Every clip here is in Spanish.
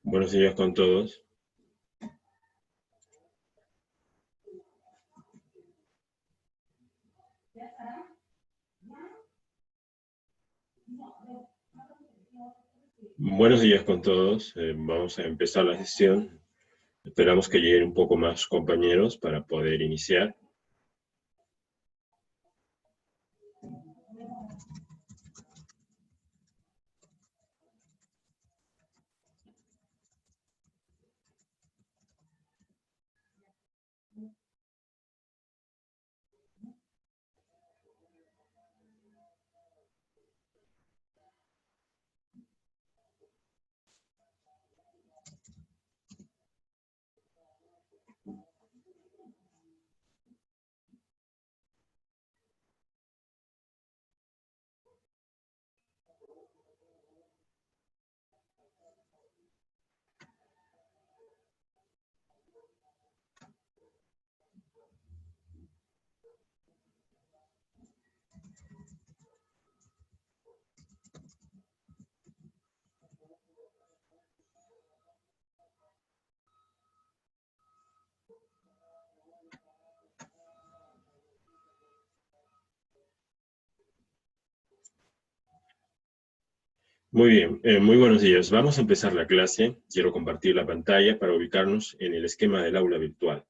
Buenos días con todos. Buenos días con todos. Vamos a empezar la sesión. Esperamos que lleguen un poco más compañeros para poder iniciar. Muy bien, muy buenos días. Vamos a empezar la clase. Quiero compartir la pantalla para ubicarnos en el esquema del aula virtual.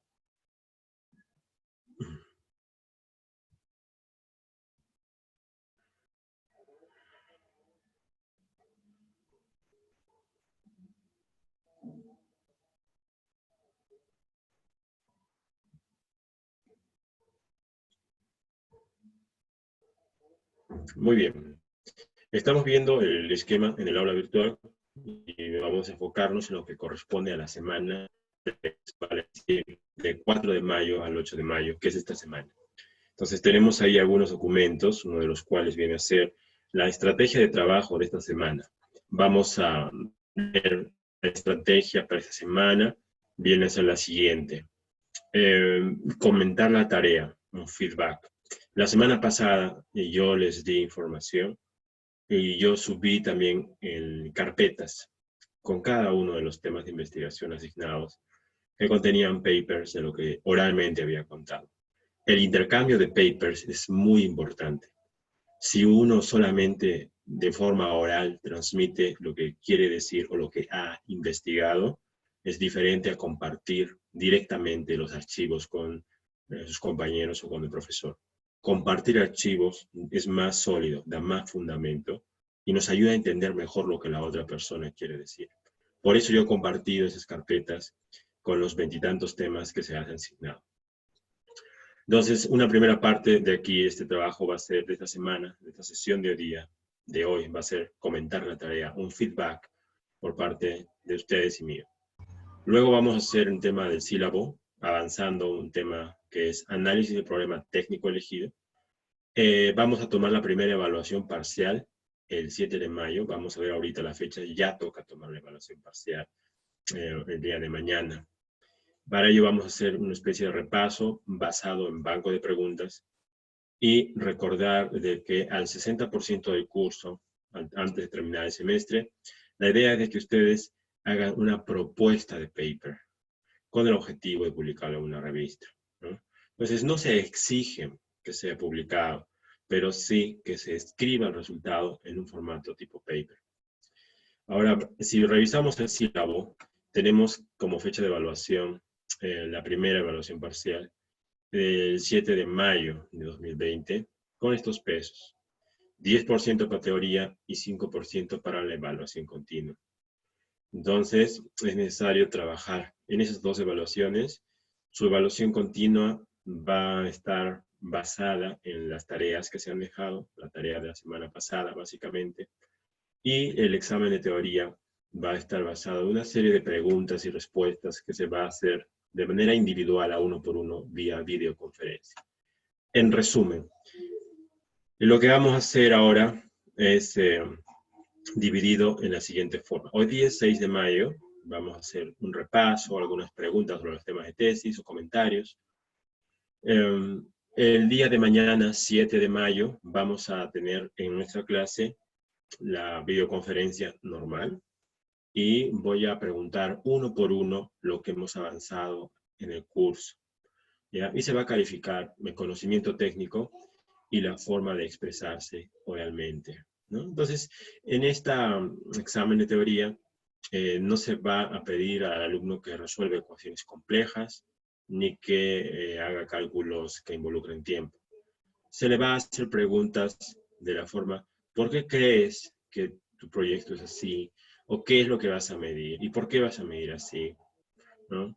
Muy bien. Estamos viendo el esquema en el aula virtual y vamos a enfocarnos en lo que corresponde a la semana de 4 de mayo al 8 de mayo, que es esta semana. Entonces tenemos ahí algunos documentos, uno de los cuales viene a ser la estrategia de trabajo de esta semana. Vamos a ver la estrategia para esta semana, viene a ser la siguiente. Comentar la tarea, un feedback. La semana pasada yo les di información y yo subí también en carpetas con cada uno de los temas de investigación asignados que contenían papers de lo que oralmente había contado. El intercambio de papers es muy importante. Si uno solamente de forma oral transmite lo que quiere decir o lo que ha investigado, es diferente a compartir directamente los archivos con sus compañeros o con el profesor. Compartir archivos es más sólido, da más fundamento y nos ayuda a entender mejor lo que la otra persona quiere decir. Por eso yo he compartido esas carpetas con los 20 y tantos temas que se han asignado. Entonces, una primera parte de aquí, este trabajo va a ser de esta semana, de esta sesión de hoy, va a ser comentar la tarea, un feedback por parte de ustedes y mío. Luego vamos a hacer un tema del sílabo, avanzando un tema que es análisis del problema técnico elegido. Vamos a tomar la primera evaluación parcial el 7 de mayo. Vamos a ver ahorita la fecha, ya toca tomar la evaluación parcial el día de mañana. Para ello vamos a hacer una especie de repaso basado en banco de preguntas y recordar de que al 60% del curso, antes de terminar el semestre, la idea es de que ustedes hagan una propuesta de paper con el objetivo de publicarlo en una revista, ¿no? Entonces no se exige que sea publicado, pero sí que se escriba el resultado en un formato tipo paper. Ahora, si revisamos el sílabo, tenemos como fecha de evaluación la primera evaluación parcial el 7 de mayo de 2020 con estos pesos. 10% para teoría y 5% para la evaluación continua. Entonces, es necesario trabajar en esas dos evaluaciones. Su evaluación continua va a estar basada en las tareas que se han dejado, la tarea de la semana pasada, básicamente, y el examen de teoría va a estar basado en una serie de preguntas y respuestas que se va a hacer de manera individual a uno por uno vía videoconferencia. En resumen, lo que vamos a hacer ahora es dividido en la siguiente forma. Hoy día es 6 de mayo, vamos a hacer un repaso, algunas preguntas sobre los temas de tesis o comentarios. El día de mañana, 7 de mayo, vamos a tener en nuestra clase la videoconferencia normal y voy a preguntar uno por uno lo que hemos avanzado en el curso, ¿ya? Y se va a calificar el conocimiento técnico y la forma de expresarse oralmente, ¿no? Entonces, en este examen de teoría, no se va a pedir al alumno que resuelva ecuaciones complejas, ni que haga cálculos que involucren tiempo. Se le va a hacer preguntas de la forma, ¿por qué crees que tu proyecto es así? ¿O qué es lo que vas a medir? ¿Y por qué vas a medir así? ¿No?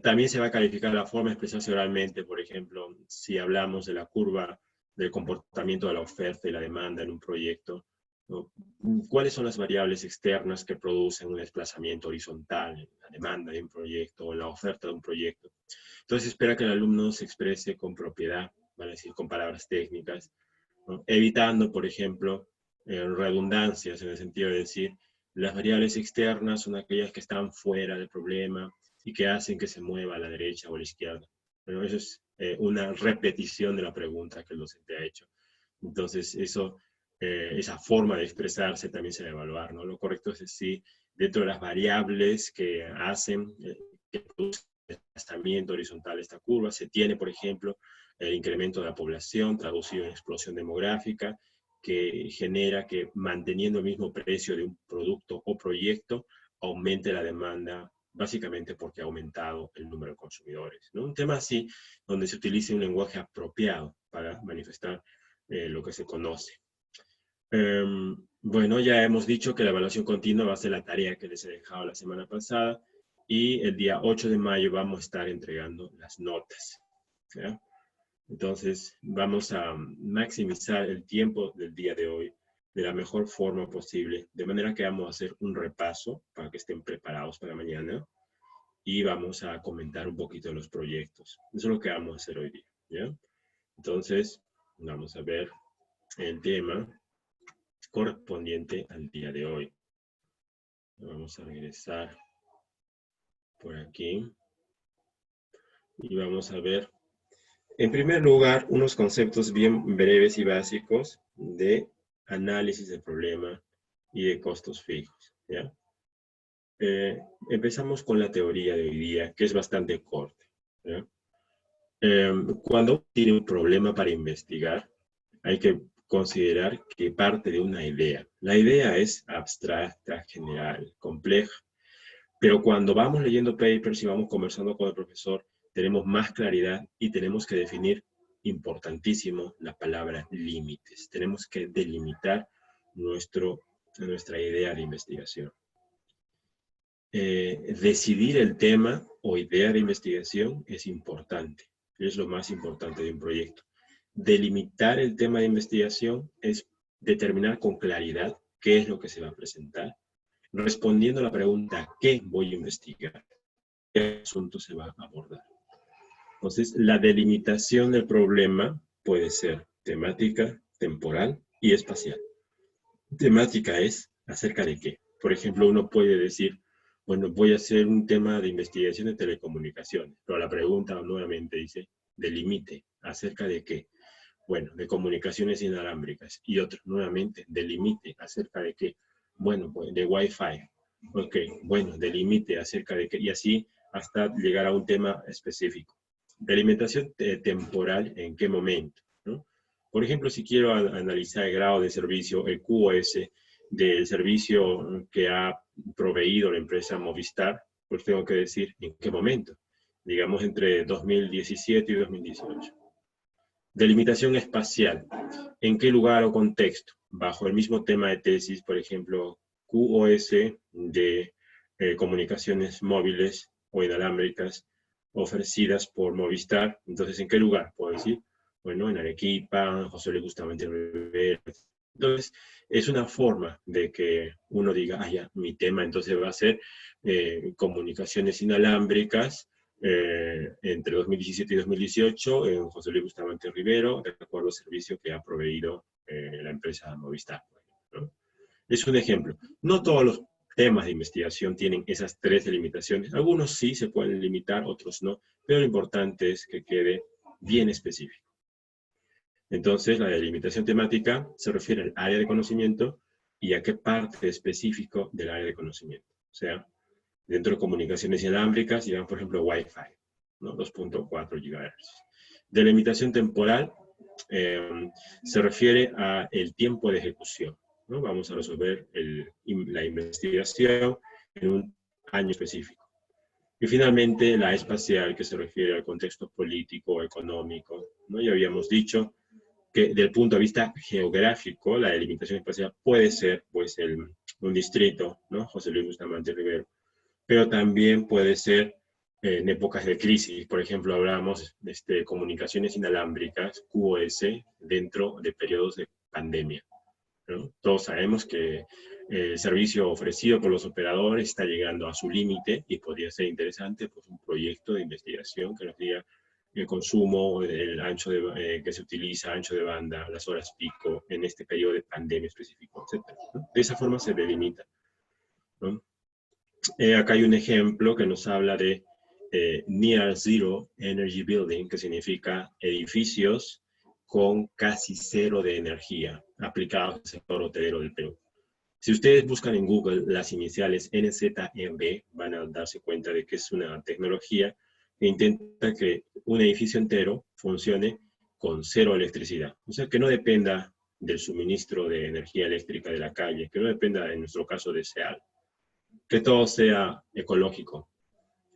También se va a calificar la forma de expresarse oralmente, por ejemplo, si hablamos de la curva del comportamiento de la oferta y la demanda en un proyecto, ¿no? ¿Cuáles son las variables externas que producen un desplazamiento horizontal en la demanda de un proyecto o en la oferta de un proyecto? Entonces espera que el alumno se exprese con propiedad, vale decir, con palabras técnicas, ¿no? Evitando, por ejemplo, redundancias en el sentido de decir, las variables externas son aquellas que están fuera del problema y que hacen que se mueva a la derecha o a la izquierda. Pero eso es una repetición de la pregunta que el docente ha hecho. Entonces, esa forma de expresarse también se va a evaluar, ¿no? Lo correcto es decir, dentro de las variables que hacen, que producen el desplazamiento horizontal de esta curva, se tiene, por ejemplo, el incremento de la población traducido en explosión demográfica, que genera que manteniendo el mismo precio de un producto o proyecto, aumente la demanda, básicamente porque ha aumentado el número de consumidores, ¿no? Un tema así, donde se utilice un lenguaje apropiado para manifestar lo que se conoce. Bueno, ya hemos dicho que la evaluación continua va a ser la tarea que les he dejado la semana pasada y el día 8 de mayo vamos a estar entregando las notas, ¿ya? Entonces, vamos a maximizar el tiempo del día de hoy de la mejor forma posible, de manera que vamos a hacer un repaso para que estén preparados para mañana y vamos a comentar un poquito de los proyectos. Eso es lo que vamos a hacer hoy día, ¿ya? Entonces, vamos a ver el tema correspondiente al día de hoy. Vamos a regresar por aquí y vamos a ver, en primer lugar, unos conceptos bien breves y básicos de análisis de problema y de costos fijos, ¿ya? Empezamos con la teoría de hoy día, que es bastante corta, ¿ya? Cuando tiene un problema para investigar, hay que considerar que parte de una idea. La idea es abstracta, general, compleja, pero cuando vamos leyendo papers y vamos conversando con el profesor, tenemos más claridad y tenemos que definir, importantísimo, la palabra límites. Tenemos que delimitar nuestra idea de investigación. Decidir el tema o idea de investigación es importante. Es lo más importante de un proyecto. Delimitar el tema de investigación es determinar con claridad qué es lo que se va a presentar, respondiendo a la pregunta ¿qué voy a investigar? ¿Qué asunto se va a abordar? Entonces, la delimitación del problema puede ser temática, temporal y espacial. Temática es acerca de qué. Por ejemplo, uno puede decir, bueno, voy a hacer un tema de investigación de telecomunicaciones, pero la pregunta nuevamente dice, delimite, ¿acerca de qué? Bueno, de comunicaciones inalámbricas. Y otro, nuevamente, delimite, ¿acerca de qué? Bueno, pues de Wi-Fi. Ok, bueno, delimite, ¿acerca de qué? Y así hasta llegar a un tema específico. Delimitación temporal, ¿en qué momento? ¿No? Por ejemplo, si quiero analizar el grado de servicio, el QoS, del servicio que ha proveído la empresa Movistar, pues tengo que decir en qué momento. Digamos entre 2017 y 2018. Delimitación espacial. ¿En qué lugar o contexto? Bajo el mismo tema de tesis, por ejemplo, QoS de comunicaciones móviles o inalámbricas ofrecidas por Movistar. Entonces, ¿en qué lugar? Puedo decir, bueno, en Arequipa, José Luis Bustamante Rivera. Entonces, es una forma de que uno diga, ah, ya, mi tema entonces va a ser comunicaciones inalámbricas entre 2017 y 2018 en José Luis Bustamante Rivero, de acuerdo al servicio que ha proveído la empresa Movistar, ¿no? Es un ejemplo. No todos los temas de investigación tienen esas tres delimitaciones. Algunos sí se pueden limitar, otros no, pero lo importante es que quede bien específico. Entonces, la delimitación temática se refiere al área de conocimiento y a qué parte específico del área de conocimiento. O sea, dentro de comunicaciones inalámbricas, digamos, por ejemplo, Wi-Fi, ¿no? 2.4 GHz. Delimitación temporal se refiere al tiempo de ejecución, ¿no? Vamos a resolver la investigación en un año específico. Y finalmente, la espacial, que se refiere al contexto político o económico, ¿no? Ya habíamos dicho que desde el punto de vista geográfico, la delimitación espacial puede ser pues, un distrito, ¿no? José Luis Bustamante Rivero, pero también puede ser en épocas de crisis. Por ejemplo, hablamos de comunicaciones inalámbricas, QoS, dentro de periodos de pandemia, ¿no? Todos sabemos que el servicio ofrecido por los operadores está llegando a su límite y podría ser interesante pues, un proyecto de investigación que nos diga el consumo, el ancho que se utiliza, ancho de banda, las horas pico en este periodo de pandemia específico, etc., ¿no? De esa forma se delimita, ¿no? Acá hay un ejemplo que nos habla de Near Zero Energy Building, que significa edificios con casi cero de energía aplicados al sector hotelero del Perú. Si ustedes buscan en Google las iniciales NZEB, van a darse cuenta de que es una tecnología que intenta que un edificio entero funcione con cero electricidad. O sea, que no dependa del suministro de energía eléctrica de la calle, que no dependa, en nuestro caso, de SEAL. Que todo sea ecológico,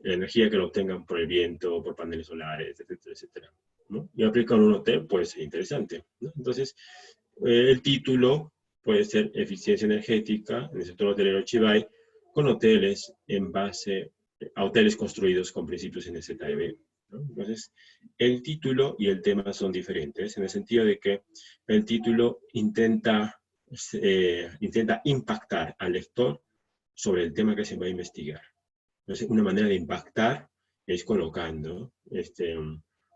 la energía que lo obtengan por el viento, por paneles solares, etcétera, etcétera, ¿no? Y aplicar un hotel puede ser interesante, ¿no? Entonces, el título puede ser eficiencia energética en el sector hotelero Chivay, con hoteles en base a hoteles construidos con principios NZEB, ¿no? Entonces, el título y el tema son diferentes, en el sentido de que el título intenta impactar al lector sobre el tema que se va a investigar. Entonces, una manera de impactar es colocando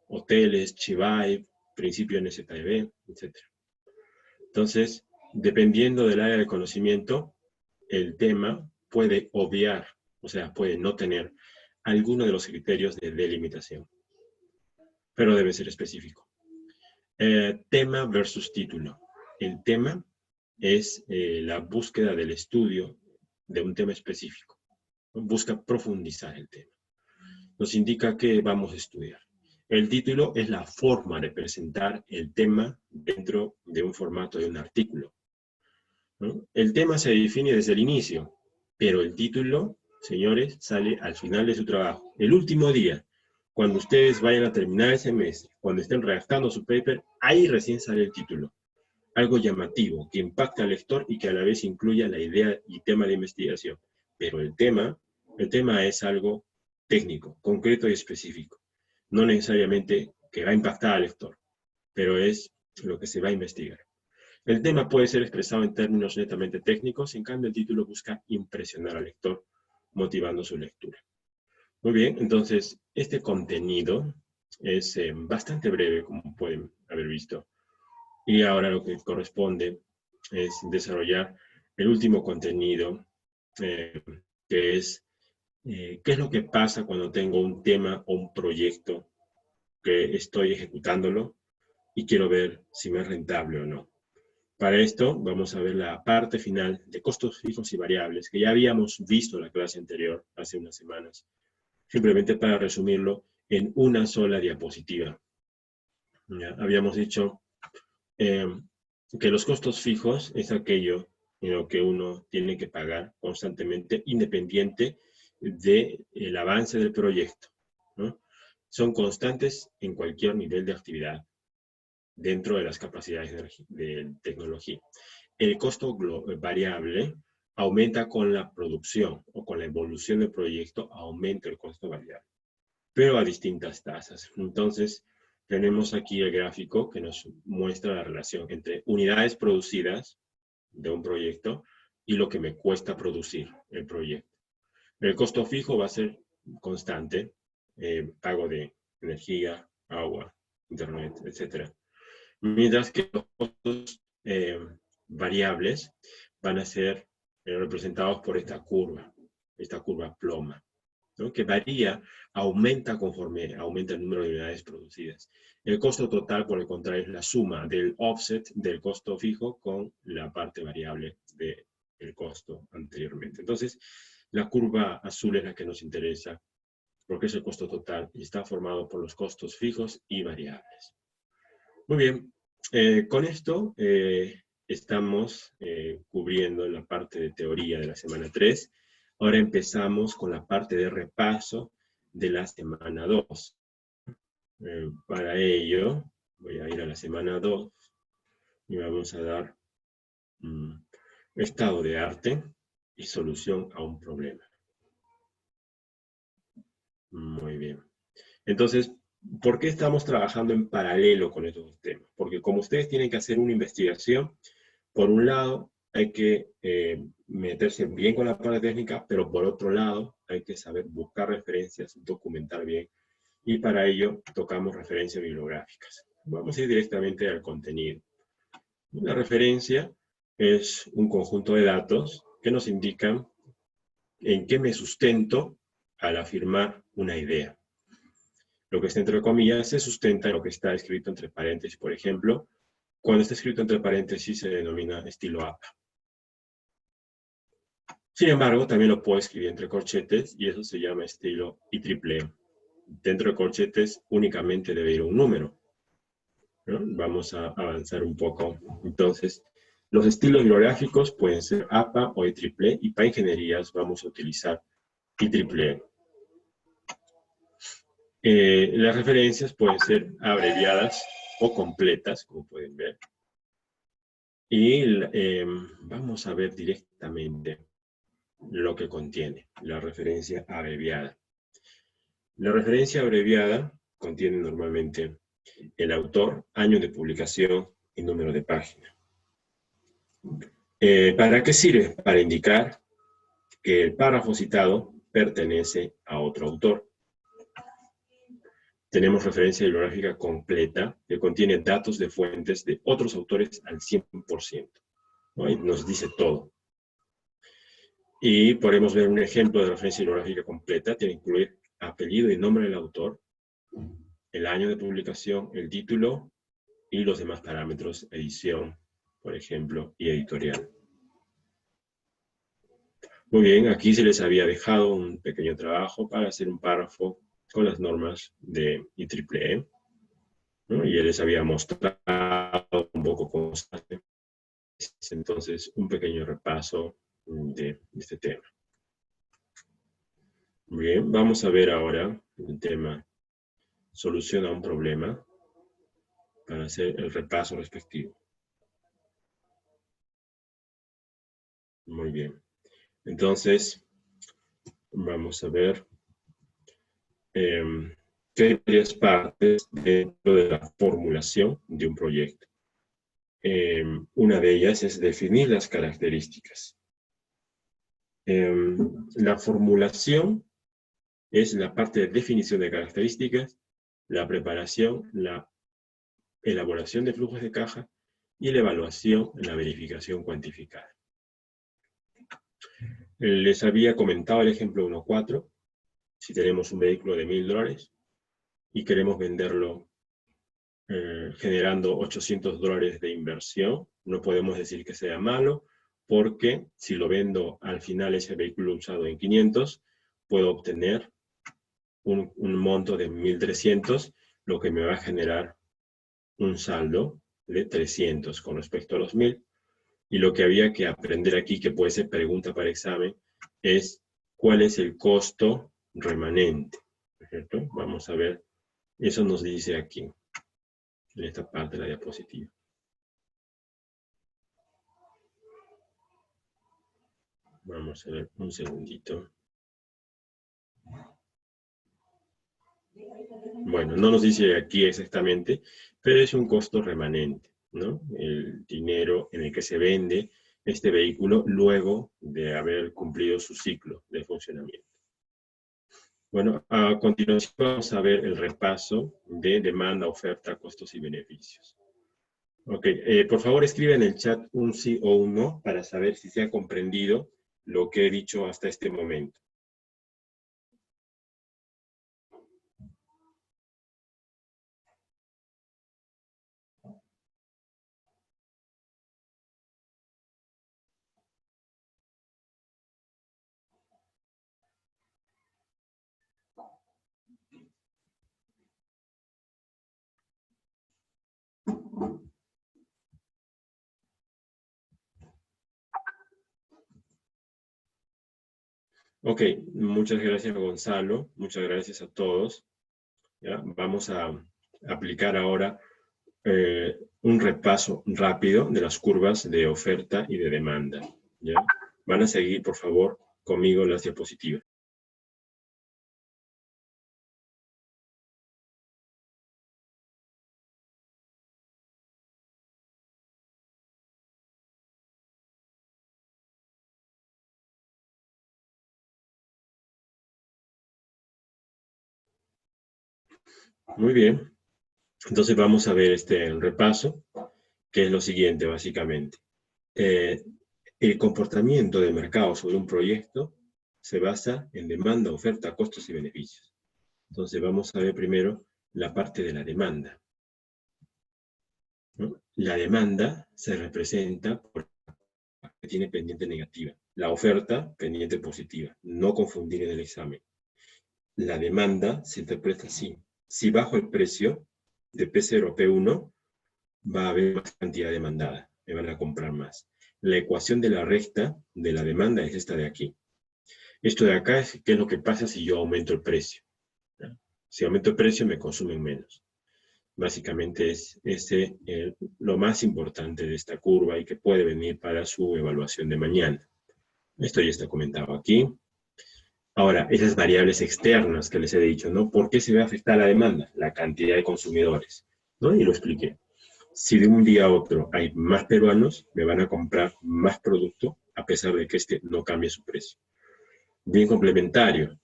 hoteles, Chivay, principio NZEB, etc. Entonces, dependiendo del área de conocimiento, el tema puede obviar, o sea, puede no tener alguno de los criterios de delimitación, pero debe ser específico. Tema versus título. El tema es la búsqueda del estudio de un tema específico. Busca profundizar el tema. Nos indica que vamos a estudiar. El título es la forma de presentar el tema dentro de un formato de un artículo, ¿no? El tema se define desde el inicio, pero el título, señores, sale al final de su trabajo. El último día, cuando ustedes vayan a terminar el semestre, cuando estén redactando su paper, ahí recién sale el título. Algo llamativo, que impacta al lector y que a la vez incluya la idea y tema de investigación. Pero el tema es algo técnico, concreto y específico. No necesariamente que va a impactar al lector, pero es lo que se va a investigar. El tema puede ser expresado en términos netamente técnicos, en cambio el título busca impresionar al lector, motivando su lectura. Muy bien, entonces este contenido es bastante breve, como pueden haber visto. Y ahora lo que corresponde es desarrollar el último contenido, que es qué es lo que pasa cuando tengo un tema o un proyecto que estoy ejecutándolo y quiero ver si me es rentable o no. Para esto vamos a ver la parte final de costos fijos y variables, que ya habíamos visto en la clase anterior, hace unas semanas, simplemente para resumirlo en una sola diapositiva. ¿Ya? Habíamos dicho que los costos fijos es aquello en lo que uno tiene que pagar constantemente, independiente del avance del proyecto, ¿no? Son constantes en cualquier nivel de actividad. dentro de las capacidades de tecnología. El costo variable aumenta con la producción o con la evolución del proyecto, aumenta el costo variable, pero a distintas tasas. Entonces, tenemos aquí el gráfico que nos muestra la relación entre unidades producidas de un proyecto y lo que me cuesta producir el proyecto. El costo fijo va a ser constante, pago de energía, agua, internet, etc. Mientras que los costos variables van a ser representados por esta curva ploma, ¿no? Que varía, aumenta conforme aumenta el número de unidades producidas. El costo total, por el contrario, es la suma del offset del costo fijo con la parte variable del costo anteriormente. Entonces, la curva azul es la que nos interesa, porque es el costo total y está formado por los costos fijos y variables. Muy bien, con esto estamos cubriendo la parte de teoría de la semana 3. Ahora empezamos con la parte de repaso de la semana 2. Para ello, voy a ir a la semana 2 y vamos a dar estado de arte y solución a un problema. Muy bien. Entonces, ¿por qué estamos trabajando en paralelo con estos dos temas? Porque como ustedes tienen que hacer una investigación, por un lado hay que meterse bien con la parte técnica, pero por otro lado hay que saber buscar referencias, documentar bien, y para ello tocamos referencias bibliográficas. Vamos a ir directamente al contenido. Una referencia es un conjunto de datos que nos indican en qué me sustento al afirmar una idea. Lo que está entre comillas se sustenta en lo que está escrito entre paréntesis. Por ejemplo, cuando está escrito entre paréntesis se denomina estilo APA. Sin embargo, también lo puedo escribir entre corchetes y eso se llama estilo IEEE. Dentro de corchetes únicamente debe ir un número, ¿no? Vamos a avanzar un poco. Entonces, los estilos bibliográficos pueden ser APA o IEEE y para ingenierías vamos a utilizar IEEE. Las referencias pueden ser abreviadas o completas, como pueden ver. Y vamos a ver directamente lo que contiene la referencia abreviada. La referencia abreviada contiene normalmente el autor, año de publicación y número de página. ¿Para qué sirve? Para indicar que el párrafo citado pertenece a otro autor. Tenemos referencia bibliográfica completa que contiene datos de fuentes de otros autores al 100%, ¿no? Y nos dice todo. Y podemos ver un ejemplo de referencia bibliográfica completa. Tiene que incluir apellido y nombre del autor, el año de publicación, el título y los demás parámetros, edición, por ejemplo, y editorial. Muy bien, aquí se les había dejado un pequeño trabajo para hacer un párrafo con las normas de IEEE, ¿no? Y les había mostrado un poco cómo se hace. Entonces, un pequeño repaso de este tema. Bien, vamos a ver ahora el tema solución a un problema para hacer el repaso respectivo. Muy bien. Entonces, vamos a ver que hay varias partes dentro de la formulación de un proyecto. Una de ellas es definir las características. La formulación es la parte de definición de características, la preparación, la elaboración de flujos de caja y la evaluación, la verificación cuantificada. Les había comentado el ejemplo 1.4. Si tenemos un vehículo de $1000 y queremos venderlo generando $800 de inversión, no podemos decir que sea malo, porque si lo vendo al final ese vehículo usado en 500, puedo obtener un monto de 1300, lo que me va a generar un saldo de 300 con respecto a los 1000. Y lo que había que aprender aquí, que puede ser pregunta para examen, es cuál es el costo remanente, ¿cierto? Vamos a ver, eso nos dice aquí. en esta parte de la diapositiva. Vamos a ver un segundito. Bueno, no nos dice aquí exactamente, pero es un costo remanente, ¿no? El dinero en el que se vende este vehículo luego de haber cumplido su ciclo de funcionamiento. Bueno, a continuación vamos a ver el repaso de demanda, oferta, costos y beneficios. Ok, por favor escribe en el chat un sí o un no para saber si se ha comprendido lo que he dicho hasta este momento. Ok, muchas gracias Gonzalo, muchas gracias a todos. ¿Ya? Vamos a aplicar ahora un repaso rápido de las curvas de oferta y de demanda. ¿Ya? Van a seguir, por favor, conmigo las diapositivas. Muy bien. Entonces vamos a ver este repaso, que es lo siguiente, básicamente. El comportamiento del mercado sobre un proyecto se basa en demanda, oferta, costos y beneficios. Entonces vamos a ver primero la parte de la demanda, ¿no? La demanda se representa por que tiene pendiente negativa. La oferta, pendiente positiva. No confundir en el examen. La demanda se interpreta así. Si bajo el precio de P0 a P1, va a haber más cantidad demandada. Me van a comprar más. La ecuación de la recta de la demanda es esta de aquí. Esto de acá es qué es lo que pasa si yo aumento el precio. ¿Ya? Si aumento el precio, me consumen menos. Básicamente es lo más importante de esta curva y que puede venir para su evaluación de mañana. Esto ya está comentado aquí. Ahora, esas variables externas que les he dicho, ¿no? ¿Por qué se ve afectada la demanda? La cantidad de consumidores, ¿no? Y lo expliqué. Si de un día a otro hay más peruanos, me van a comprar más producto, a pesar de que este no cambie su precio. Bien complementario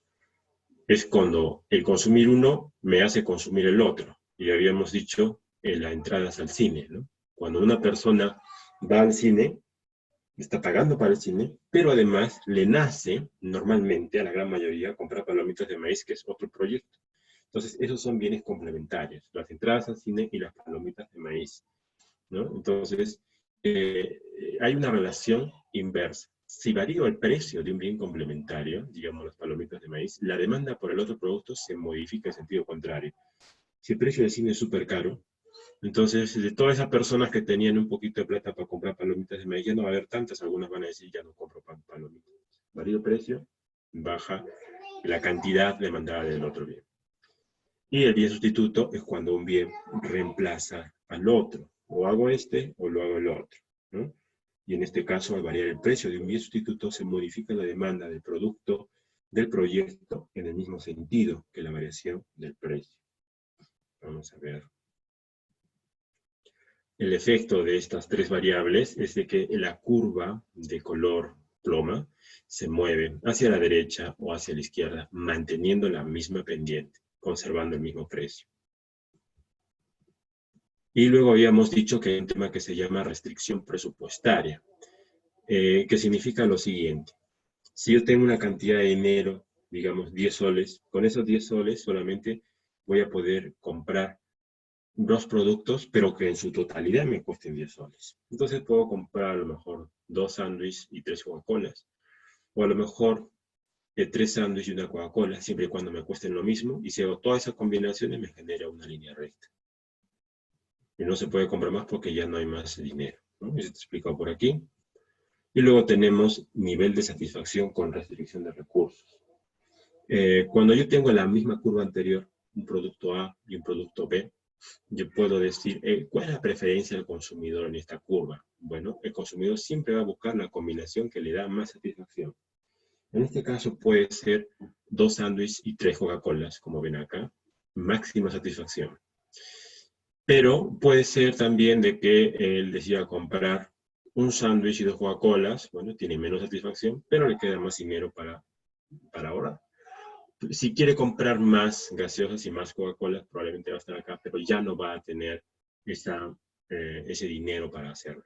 es cuando el consumir uno me hace consumir el otro. Y habíamos dicho en las entradas al cine, ¿no? Cuando una persona va al cine, está pagando para el cine, pero además le nace normalmente a la gran mayoría comprar palomitas de maíz, que es otro proyecto. Entonces, esos son bienes complementarios, las entradas al cine y las palomitas de maíz, ¿no? Entonces, hay una relación inversa. Si varía el precio de un bien complementario, digamos las palomitas de maíz, la demanda por el otro producto se modifica en sentido contrario. Si el precio del cine es súper caro, entonces, de todas esas personas que tenían un poquito de plata para comprar palomitas de maíz, ya no va a haber tantas, algunas van a decir, ya no compro palomitas. Varía el precio, baja la cantidad demandada del otro bien. Y el bien sustituto es cuando un bien reemplaza al otro. O hago este o lo hago el otro, ¿no? Y en este caso, al variar el precio de un bien sustituto, se modifica la demanda del producto, del proyecto, en el mismo sentido que la variación del precio. Vamos a ver. El efecto de estas tres variables es de que la curva de color ploma se mueve hacia la derecha o hacia la izquierda, manteniendo la misma pendiente, conservando el mismo precio. Y luego habíamos dicho que hay un tema que se llama restricción presupuestaria, que significa lo siguiente. Si yo tengo una cantidad de dinero, digamos 10 soles, con esos 10 soles solamente voy a poder comprar dos productos, pero que en su totalidad me cuesten 10 soles. Entonces puedo comprar a lo mejor 2 sándwiches y 3 Coca-Colas. O a lo mejor 3 sándwiches y una Coca-Cola, siempre y cuando me cuesten lo mismo. Y si hago todas esas combinaciones, me genera una línea recta. Y no se puede comprar más porque ya no hay más dinero, ¿no? Eso está explicado por aquí. Y luego tenemos nivel de satisfacción con restricción de recursos. Cuando yo tengo la misma curva anterior, un producto A y un producto B, yo puedo decir, ¿cuál es la preferencia del consumidor en esta curva? Bueno, el consumidor siempre va a buscar la combinación que le da más satisfacción. En este caso puede ser 2 sándwiches y 3 Coca-Colas, como ven acá, máxima satisfacción. Pero puede ser también de que él decida comprar un sándwich y 2 Coca-Colas, bueno, tiene menos satisfacción, pero le queda más dinero para ahorrar. Si quiere comprar más gaseosas y más Coca-Cola, probablemente va a estar acá, pero ya no va a tener ese dinero para hacerlo.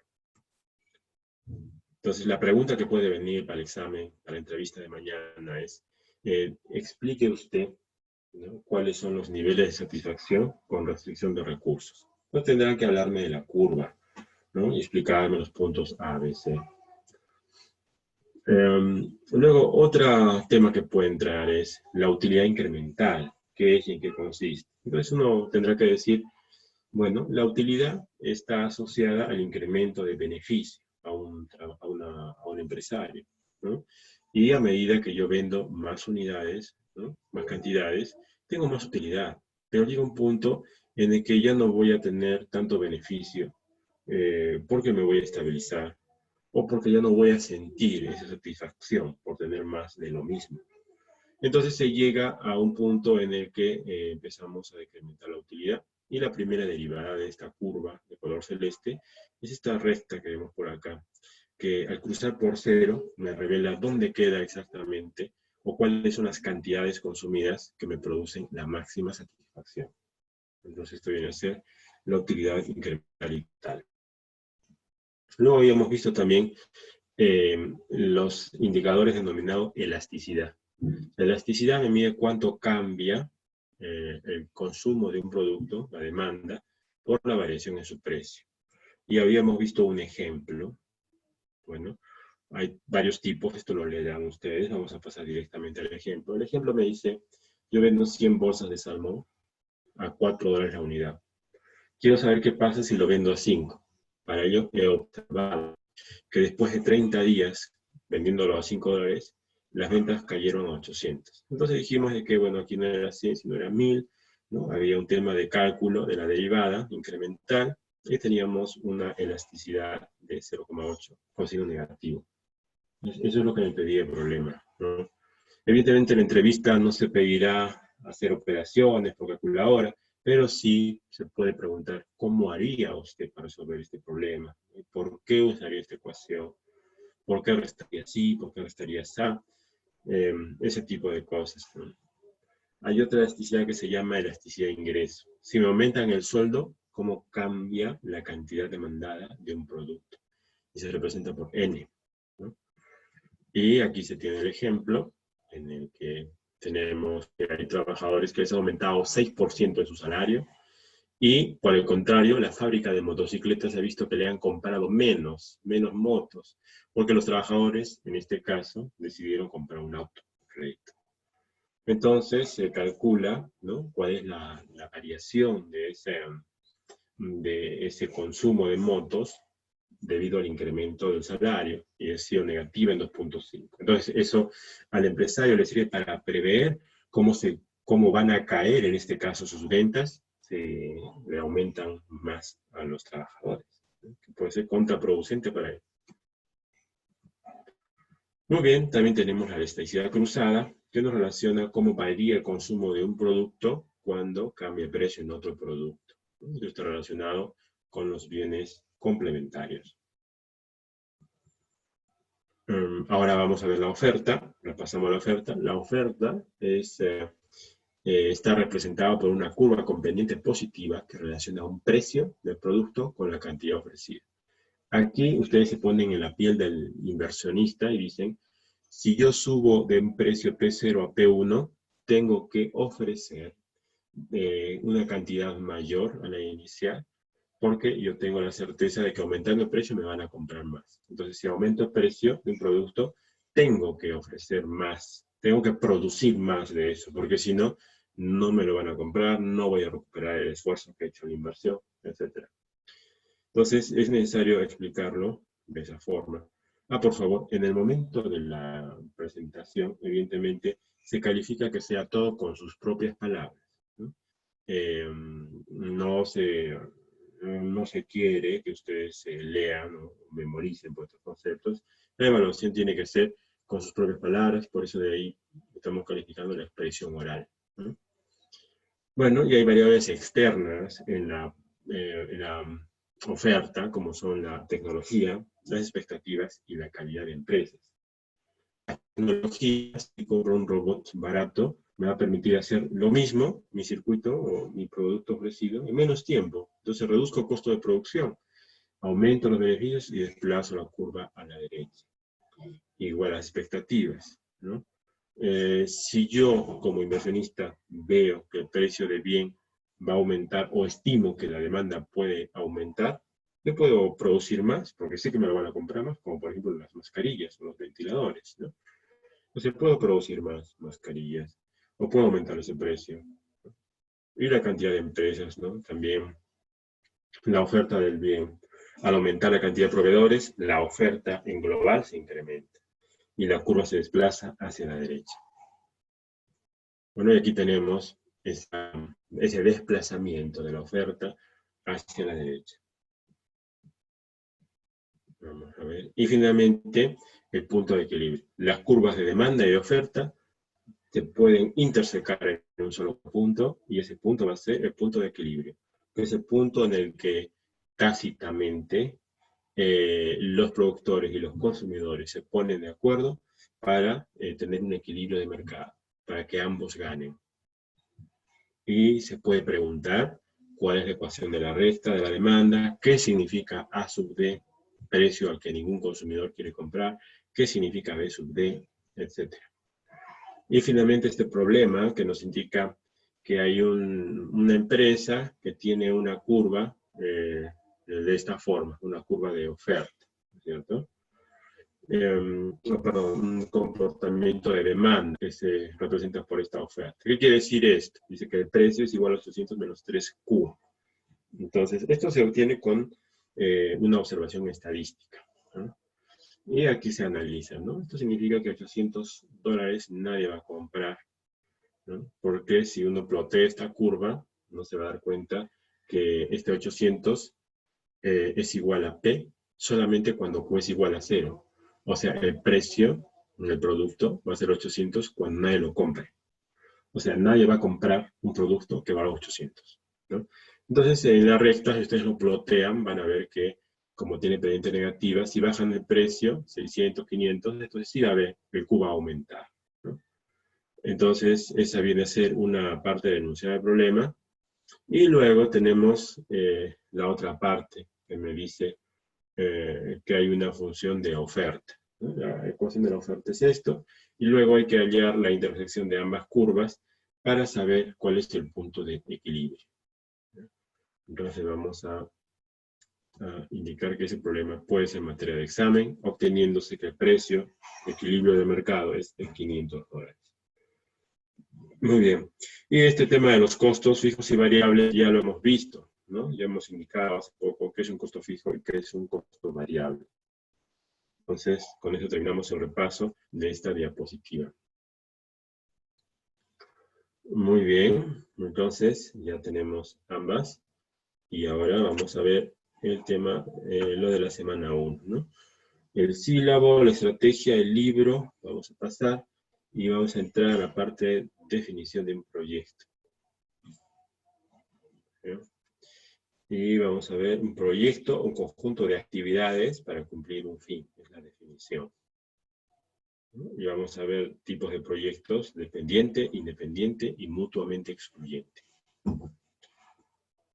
Entonces, la pregunta que puede venir para el examen, para la entrevista de mañana es, explique usted, ¿no?, cuáles son los niveles de satisfacción con restricción de recursos. No tendrán que hablarme de la curva, ¿no?, y explicarme los puntos A, B, C. Luego, otro tema que puede entrar es la utilidad incremental. ¿Qué es y en qué consiste? Entonces uno tendrá que decir, bueno, la utilidad está asociada al incremento de beneficio a un empresario, ¿no? Y a medida que yo vendo más unidades, ¿no?, más cantidades, tengo más utilidad. Pero llega un punto en el que ya no voy a tener tanto beneficio porque me voy a estabilizar o porque ya no voy a sentir esa satisfacción por tener más de lo mismo. Entonces se llega a un punto en el que empezamos a decrementar la utilidad. Y la primera derivada de esta curva de color celeste es esta recta que vemos por acá, que al cruzar por cero me revela dónde queda exactamente o cuáles son las cantidades consumidas que me producen la máxima satisfacción. Entonces esto viene a ser la utilidad incremental. Luego habíamos visto también los indicadores denominados elasticidad. La elasticidad me mide cuánto cambia el consumo de un producto, la demanda, por la variación en su precio. Y habíamos visto un ejemplo. Bueno, hay varios tipos, esto lo leerán ustedes, vamos a pasar directamente al ejemplo. El ejemplo me dice, yo vendo 100 bolsas de salmón a $4 la unidad. Quiero saber qué pasa si lo vendo a 5. Para ello he observado que después de 30 días vendiéndolo a $5, las ventas cayeron a 800. Entonces dijimos de que, bueno, aquí no era 100, sino era 1000, ¿no? Había un tema de cálculo de la derivada incremental y teníamos una elasticidad de 0,8 con signo negativo. Eso es lo que me pedía el problema, ¿no? Evidentemente en la entrevista no se pedirá hacer operaciones por calculadora, pero sí se puede preguntar cómo haría usted para resolver este problema, por qué usaría esta ecuación, por qué restaría así, por qué restaría así, ese tipo de cosas, ¿no? Hay otra elasticidad que se llama elasticidad de ingreso. Si me aumentan el sueldo, ¿cómo cambia la cantidad demandada de un producto? Y se representa por N, ¿no? Y aquí se tiene el ejemplo en el que tenemos que hay trabajadores que les ha aumentado 6% de su salario y, por el contrario, la fábrica de motocicletas ha visto que le han comprado menos motos, porque los trabajadores, en este caso, decidieron comprar un auto a crédito. Entonces se calcula, ¿no?, cuál es la variación de ese consumo de motos debido al incremento del salario, y ha sido negativa en 2.5. Entonces, eso al empresario le sirve para prever cómo van a caer, en este caso, sus ventas, si le aumentan más a los trabajadores, ¿no?, que puede ser contraproducente para él. Muy bien, también tenemos la elasticidad cruzada, que nos relaciona cómo varía el consumo de un producto cuando cambia el precio en otro producto. Esto está relacionado con los bienes complementarios. Ahora vamos a ver la oferta. Repasamos la oferta. La oferta está representada por una curva con pendiente positiva que relaciona un precio del producto con la cantidad ofrecida. Aquí ustedes se ponen en la piel del inversionista y dicen, si yo subo de un precio P0 a P1, tengo que ofrecer una cantidad mayor a la inicial, porque yo tengo la certeza de que aumentando el precio me van a comprar más. Entonces, si aumento el precio de un producto, tengo que ofrecer más, tengo que producir más de eso, porque si no, no me lo van a comprar, no voy a recuperar el esfuerzo que he hecho en la inversión, etc. Entonces, es necesario explicarlo de esa forma. Por favor, en el momento de la presentación, evidentemente, se califica que sea todo con sus propias palabras, ¿no? no se quiere que ustedes lean o memoricen por estos conceptos. La evaluación tiene que ser con sus propias palabras, por eso de ahí estamos calificando la expresión oral, ¿no? Bueno, y hay variables externas en la oferta, como son la tecnología, las expectativas y la calidad de empresas. La tecnología, si compro un robot barato, me va a permitir hacer lo mismo, mi circuito o mi producto ofrecido, en menos tiempo. Entonces reduzco el costo de producción, aumento los beneficios y desplazo la curva a la derecha. Igual las expectativas, ¿no? Si yo, como inversionista, veo que el precio del bien va a aumentar o estimo que la demanda puede aumentar, yo puedo producir más, porque sé que me lo van a comprar más, como por ejemplo las mascarillas o los ventiladores, ¿no? Entonces puedo producir más mascarillas, o puedo aumentar ese precio. Y la cantidad de empresas, ¿no? También la oferta del bien. Al aumentar la cantidad de proveedores, la oferta en global se incrementa y la curva se desplaza hacia la derecha. Bueno, y aquí tenemos ese desplazamiento de la oferta hacia la derecha. Vamos a ver. Y finalmente, el punto de equilibrio. Las curvas de demanda y de oferta se pueden intersecar en un solo punto, y ese punto va a ser el punto de equilibrio. Es el punto en el que tácitamente los productores y los consumidores se ponen de acuerdo para tener un equilibrio de mercado, para que ambos ganen. Y se puede preguntar cuál es la ecuación de la resta de la demanda, qué significa A sub D, precio al que ningún consumidor quiere comprar, qué significa B sub D, etc. Y finalmente este problema que nos indica que hay una empresa que tiene una curva de esta forma, una curva de oferta, ¿cierto? Perdón, un comportamiento de demanda que se representa por esta oferta. ¿Qué quiere decir esto? Dice que el precio es igual a 800 menos 3Q. Entonces, esto se obtiene con una observación estadística, ¿no? Y aquí se analiza, ¿no? Esto significa que $800 nadie va a comprar, ¿no? Porque si uno plotea esta curva, no se va a dar cuenta que este 800 es igual a P solamente cuando Q es igual a 0. O sea, el precio del producto va a ser 800 cuando nadie lo compre. O sea, nadie va a comprar un producto que valga 800, ¿no? Entonces, en la recta, si ustedes lo plotean, van a ver que, como tiene pendiente negativa, si bajan el precio, 600, 500, entonces sí va a ver que el Q va a aumentar, ¿no? Entonces, esa viene a ser una parte de enunciar el problema. Y luego tenemos la otra parte que me dice que hay una función de oferta, ¿no? La ecuación de la oferta es esto, y luego hay que hallar la intersección de ambas curvas para saber cuál es el punto de equilibrio. Entonces vamos a indicar que ese problema puede ser materia de examen, obteniéndose que el precio de equilibrio de mercado es de $500. Muy bien. Y este tema de los costos fijos y variables ya lo hemos visto, ¿no? Ya hemos indicado hace poco qué es un costo fijo y qué es un costo variable. Entonces, con eso terminamos el repaso de esta diapositiva. Muy bien, entonces ya tenemos ambas. Y ahora vamos a ver el tema, lo de la semana 1, ¿no? El sílabo, la estrategia, el libro, vamos a pasar y vamos a entrar a la parte de definición de un proyecto. ¿Sí? Y vamos a ver un proyecto, un conjunto de actividades para cumplir un fin, es la definición. Y vamos a ver tipos de proyectos: dependiente, independiente y mutuamente excluyente.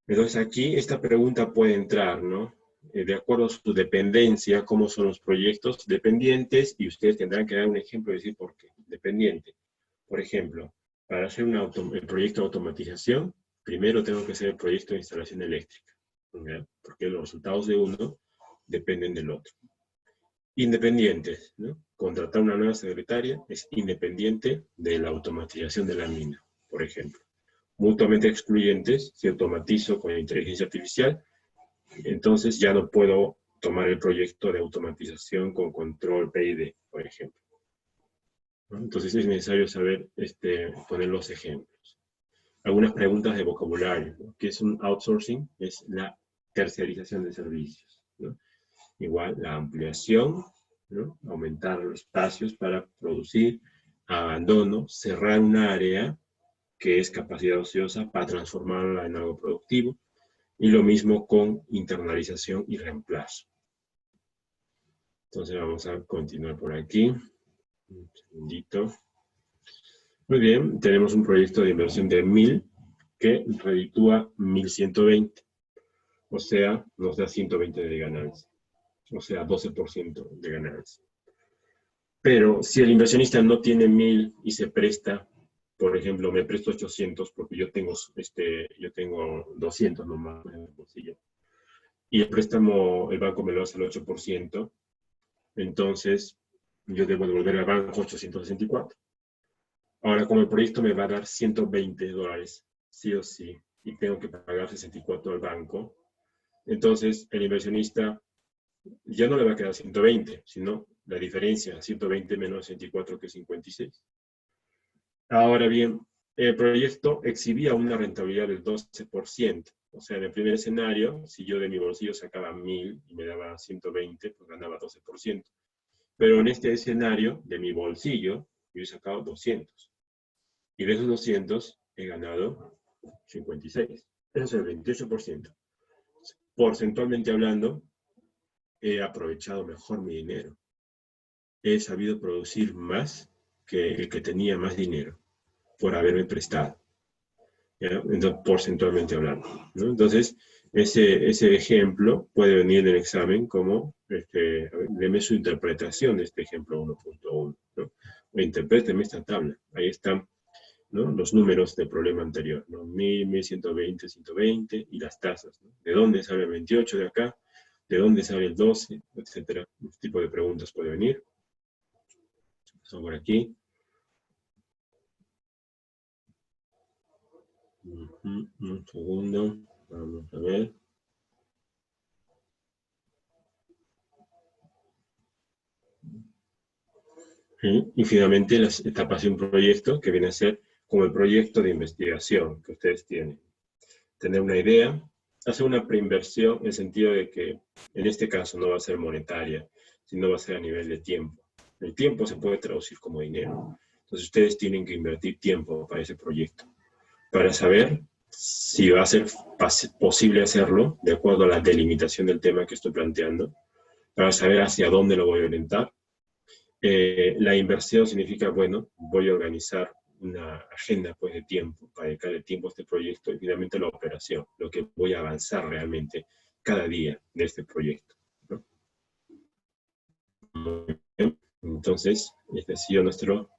Entonces aquí esta pregunta puede entrar, ¿no? De acuerdo a su dependencia, ¿cómo son los proyectos dependientes? Y ustedes tendrán que dar un ejemplo y decir por qué. Dependiente. Por ejemplo, para hacer el proyecto de automatización, primero tengo que hacer el proyecto de instalación eléctrica, ¿ya? Porque los resultados de uno dependen del otro. Independientes, ¿no? Contratar una nueva secretaria es independiente de la automatización de la mina, por ejemplo. Mutuamente excluyentes, si automatizo con inteligencia artificial, entonces ya no puedo tomar el proyecto de automatización con control PID, por ejemplo, ¿no? Entonces es necesario saber poner los ejemplos. algunas preguntas de vocabulario, ¿no? ¿Qué es un outsourcing? Es la tercerización de servicios, ¿no? Igual la ampliación, ¿no? Aumentar los espacios para producir, abandono, cerrar un área que es capacidad ociosa para transformarla en algo productivo, y lo mismo con internalización y reemplazo. Entonces vamos a continuar por aquí. Un segundito. Muy bien, tenemos un proyecto de inversión de 1000 que reditúa 1120. O sea, nos da 120 de ganancia. O sea, 12% de ganancia. Pero si el inversionista no tiene 1000 y se presta, por ejemplo, me presto 800 porque yo tengo 200 nomás en el bolsillo, y el préstamo, el banco me lo hace al 8%, entonces yo debo devolver al banco 864. Ahora, como el proyecto me va a dar $120, sí o sí, y tengo que pagar 64 al banco, entonces el inversionista ya no le va a quedar 120, sino la diferencia, 120 menos 64, que es 56. Ahora bien, el proyecto exhibía una rentabilidad del 12%. O sea, en el primer escenario, si yo de mi bolsillo sacaba 1000 y me daba 120, pues ganaba 12%. Pero en este escenario, de mi bolsillo, yo he sacado 200. Y de esos 200 he ganado 56. Eso es el 28%. Porcentualmente hablando, he aprovechado mejor mi dinero. He sabido producir más que el que tenía más dinero por haberme prestado, ¿ya? Entonces, porcentualmente hablando, ¿no? Entonces, ese ejemplo puede venir en el examen como, deme su interpretación de este ejemplo 1.1, ¿no? O interpréteme esta tabla. Ahí están, ¿no?, los números del problema anterior, ¿no? 1000, 1120, 120 y las tasas, ¿no? ¿De dónde sale el 28 de acá? ¿De dónde sale el 12? Etcétera. Este tipo de preguntas puede venir. Son por aquí. Un segundo. Vamos a ver. Y finalmente las etapas de un proyecto, que viene a ser como el proyecto de investigación que ustedes tienen. Tener una idea, hacer una preinversión en el sentido de que en este caso no va a ser monetaria, sino va a ser a nivel de tiempo. El tiempo se puede traducir como dinero. Entonces ustedes tienen que invertir tiempo para ese proyecto, para saber si va a ser posible hacerlo de acuerdo a la delimitación del tema que estoy planteando, para saber hacia dónde lo voy a orientar. La inversión significa, bueno, voy a organizar una agenda, pues, de tiempo, para dedicarle tiempo a este proyecto, y finalmente la operación, lo que voy a avanzar realmente cada día de este proyecto, ¿no? Entonces, este ha sido nuestro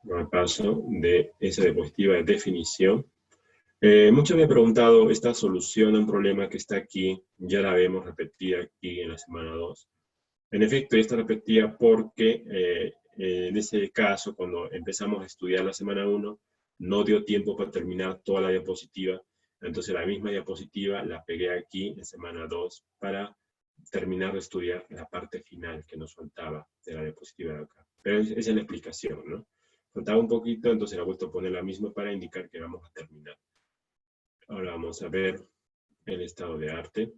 repaso de esa diapositiva de definición. Muchos me han preguntado, ¿esta solución a un problema que está aquí, ya la vemos repetida aquí en la semana 2? En efecto, esta repetía porque en ese caso, cuando empezamos a estudiar la semana 1, no dio tiempo para terminar toda la diapositiva. Entonces la misma diapositiva la pegué aquí en semana 2 para terminar de estudiar la parte final que nos faltaba de la diapositiva de acá. Pero esa es la explicación, ¿no? Faltaba un poquito, entonces la he vuelto a poner la misma para indicar que vamos a terminar. Ahora vamos a ver el estado de arte.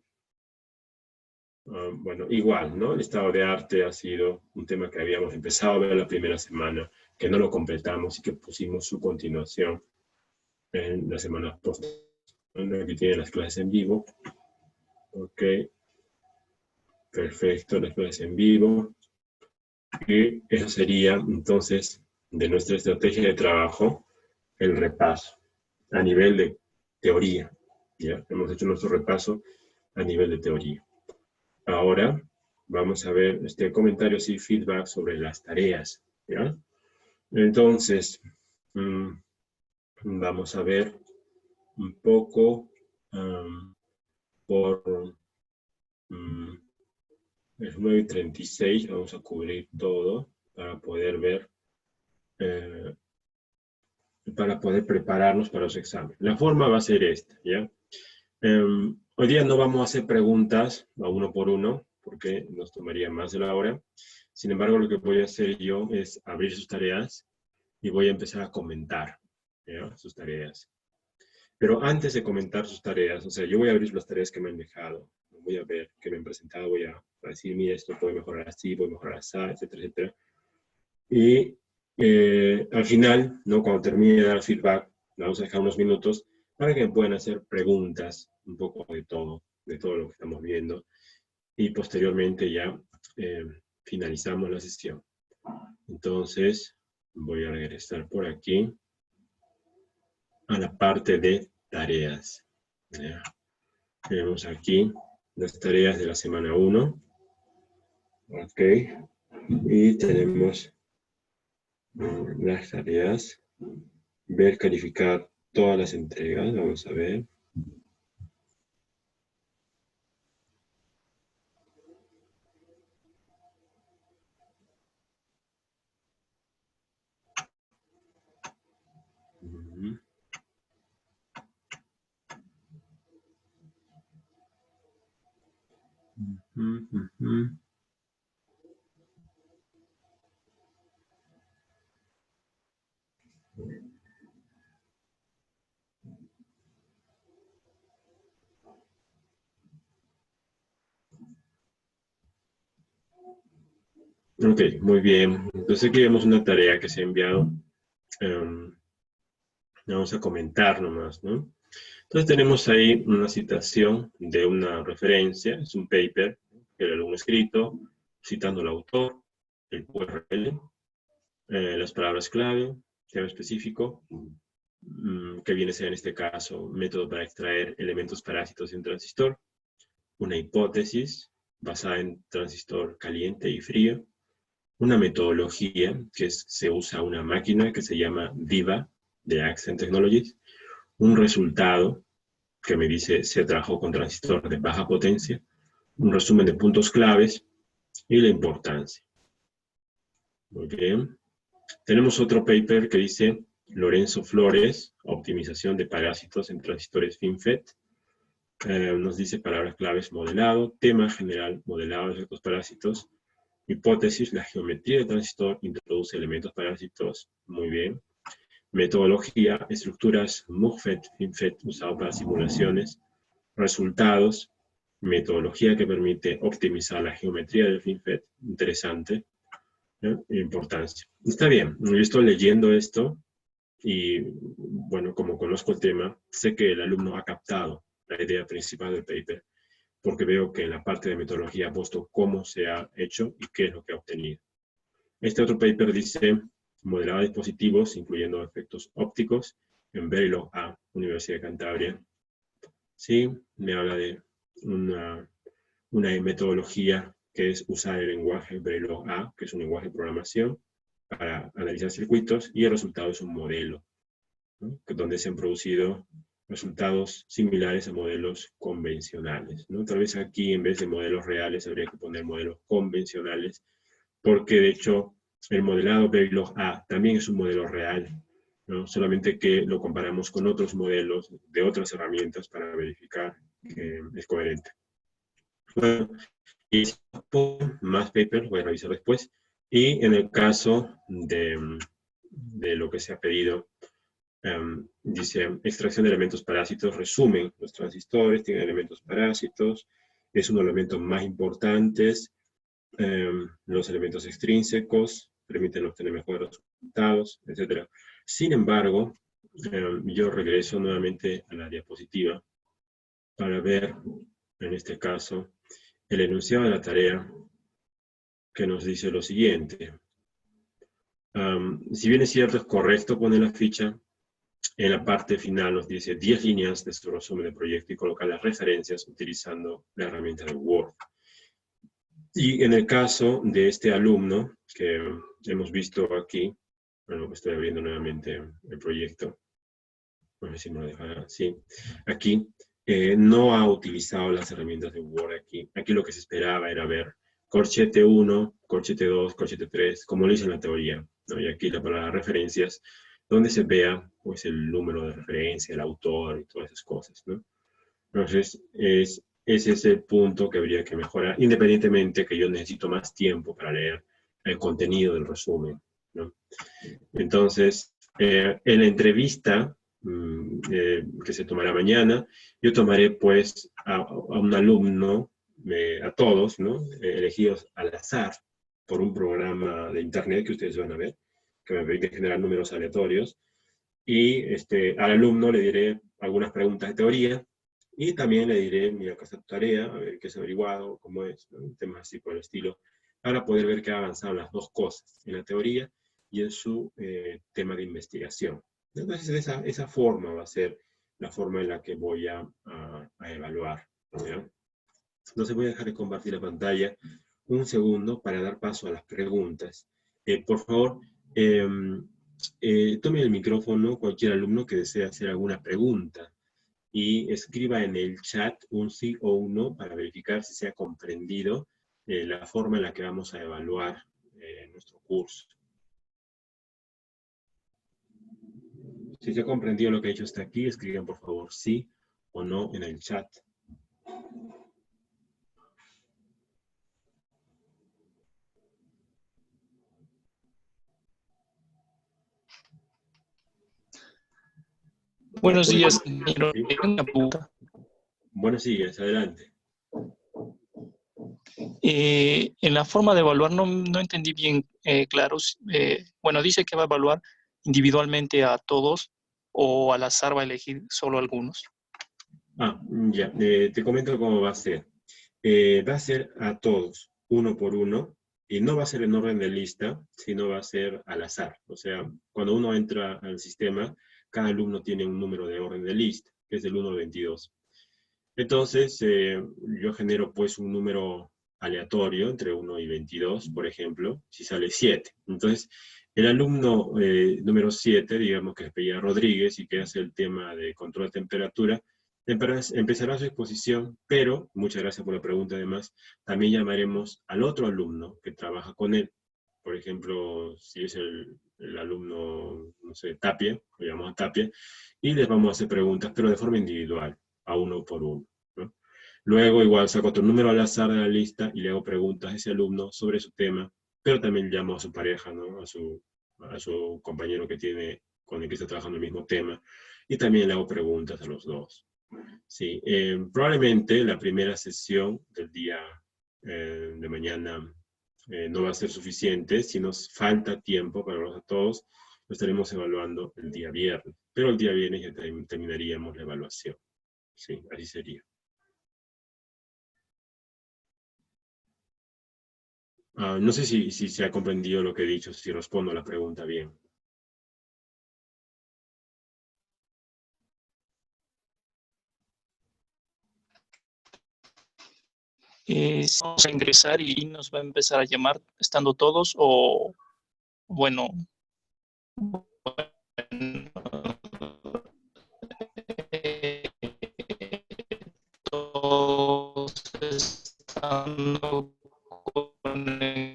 Bueno, igual, ¿no? El estado de arte ha sido un tema que habíamos empezado a ver la primera semana, que no lo completamos y que pusimos su continuación en la semana posterior. Aquí tienen las clases en vivo. Ok. Perfecto, las clases en vivo. Y eso sería, entonces, de nuestra estrategia de trabajo, el repaso a nivel de teoría. ¿Ya? Hemos hecho nuestro repaso a nivel de teoría. Ahora vamos a ver comentarios y feedback sobre las tareas, ¿ya? Entonces, vamos a ver un poco por el 9:36, vamos a cubrir todo para poder ver, para poder prepararnos para los exámenes. La forma va a ser esta, ¿ya? Hoy día no vamos a hacer preguntas a uno por uno, porque nos tomaría más de la hora. Sin embargo, lo que voy a hacer yo es abrir sus tareas y voy a empezar a comentar, ¿ya?, sus tareas. Pero antes de comentar sus tareas, o sea, yo voy a abrir las tareas que me han dejado, voy a ver qué me han presentado, voy a decir, mira, esto puede mejorar así, puede mejorar así, etcétera, etcétera. Y al final, ¿no? Cuando termine de dar feedback, vamos a dejar unos minutos para que me puedan hacer preguntas, un poco de todo lo que estamos viendo. Y posteriormente ya finalizamos la sesión. Entonces, voy a regresar por aquí a la parte de tareas. ¿Ya? Tenemos aquí las tareas de la semana 1. Ok. Y tenemos las tareas. Ver, calificar todas las entregas. Vamos a ver. Ok, muy bien. Entonces aquí vemos una tarea que se ha enviado. Vamos a comentar nomás, ¿no? Entonces tenemos ahí una citación de una referencia, es un paper que el alumno ha escrito, citando al autor, el URL, las palabras clave, tema específico, que viene a ser en este caso método para extraer elementos parásitos de un transistor, una hipótesis basada en transistor caliente y frío, una metodología que se usa una máquina que se llama Viva de Accent Technologies, un resultado que me dice se trabajó con transistor de baja potencia, un resumen de puntos claves y la importancia. Muy bien. Tenemos otro paper que dice Lorenzo Flores, optimización de parásitos en transistores FinFET. Nos dice palabras claves modelado, tema general modelado de efectos parásitos, hipótesis, la geometría del transistor introduce elementos parásitos. Muy bien. Metodología, estructuras MOSFET, FinFET usado para simulaciones, resultados, metodología que permite optimizar la geometría del FinFET, interesante, ¿no? Importancia. Está bien, yo estoy leyendo esto y, bueno, como conozco el tema, sé que el alumno ha captado la idea principal del paper, porque veo que en la parte de metodología ha puesto cómo se ha hecho y qué es lo que ha obtenido. Este otro paper dice modelado de dispositivos, incluyendo efectos ópticos, en Verilog A, Universidad de Cantabria. Sí, me habla de una metodología que es usar el lenguaje Verilog A, que es un lenguaje de programación, para analizar circuitos, y el resultado es un modelo, ¿no? Donde se han producido resultados similares a modelos convencionales, ¿no? Tal vez aquí, en vez de modelos reales, habría que poner modelos convencionales, porque de hecho el modelado Verilog A también es un modelo real, ¿no? Solamente que lo comparamos con otros modelos de otras herramientas para verificar que es coherente. Bueno, y más papers voy a revisar después. Y en el caso de lo que se ha pedido, dice extracción de elementos parásitos, resumen los transistores, tienen elementos parásitos, es uno de los elementos más importantes. Los elementos extrínsecos permiten obtener mejores resultados, etc. Sin embargo, yo regreso nuevamente a la diapositiva para ver, en este caso, el enunciado de la tarea que nos dice lo siguiente. Si bien es cierto, es correcto poner la ficha, en la parte final nos dice 10 líneas de su resumen de proyecto y colocar las referencias utilizando la herramienta de Word. Y en el caso de este alumno que hemos visto aquí, bueno, estoy abriendo nuevamente el proyecto, a ver si me lo deja, sí, aquí, no ha utilizado las herramientas de Word aquí. Aquí lo que se esperaba era ver corchete 1, corchete 2, corchete 3, como lo hice en la teoría, ¿no? Y aquí la palabra referencias, donde se vea pues el número de referencia, el autor y todas esas cosas, ¿no? Entonces, ese es el punto que habría que mejorar, independientemente que yo necesito más tiempo para leer el contenido del resumen, ¿no? Entonces, en la entrevista, que se tomará mañana. Yo tomaré pues a un alumno, a todos, ¿no? Elegidos al azar por un programa de internet que ustedes van a ver, que me permite generar números aleatorios. Y al alumno le diré algunas preguntas de teoría y también le diré, mira, acá está tu tarea, a ver qué has averiguado, cómo es, ¿no? Temas así por el estilo, para poder ver que ha avanzado las dos cosas, en la teoría y en su tema de investigación. Entonces, esa forma va a ser la forma en la que voy a evaluar, ¿ya? Entonces voy a dejar de compartir la pantalla un segundo para dar paso a las preguntas. Por favor, tome el micrófono cualquier alumno que desee hacer alguna pregunta y escriba en el chat un sí o un no para verificar si se ha comprendido la forma en la que vamos a evaluar nuestro curso. Si se ha comprendido lo que he hecho hasta aquí, escriban por favor sí o no en el chat. Buenos días, ingeniero. ¿Sí? Una pregunta. Buenos días, adelante. En la forma de evaluar no entendí bien claro. Bueno, dice que va a evaluar individualmente a todos o al azar va a elegir solo algunos. Ya, te comento cómo va a ser. Va a ser a todos, uno por uno, y no va a ser en orden de lista, sino va a ser al azar. O sea, cuando uno entra al sistema, cada alumno tiene un número de orden de lista, que es del 1 al 22. Entonces, yo genero pues un número aleatorio entre 1 y 22, por ejemplo, si sale 7. Entonces, el alumno número 7, digamos que es Peña Rodríguez y que hace el tema de control de temperatura, empezará su exposición, pero, muchas gracias por la pregunta además, también llamaremos al otro alumno que trabaja con él. Por ejemplo, si es el alumno, no sé, Tapia, lo llamamos a Tapia, y les vamos a hacer preguntas, pero de forma individual, a uno por uno, ¿no? Luego, igual, saco otro número al azar de la lista y le hago preguntas a ese alumno sobre su tema, pero también llamo a su pareja, ¿no? A su compañero que tiene, con el que está trabajando el mismo tema, y también le hago preguntas a los dos. Sí, probablemente la primera sesión del día de mañana no va a ser suficiente. Si nos falta tiempo para verlos a todos, lo estaremos evaluando el día viernes. Pero el día viernes ya terminaríamos la evaluación. Sí, así sería. No sé si se ha comprendido lo que he dicho, si respondo a la pregunta bien. ¿Vamos a ingresar y nos va a empezar a llamar estando todos o, bueno, todos estando conectados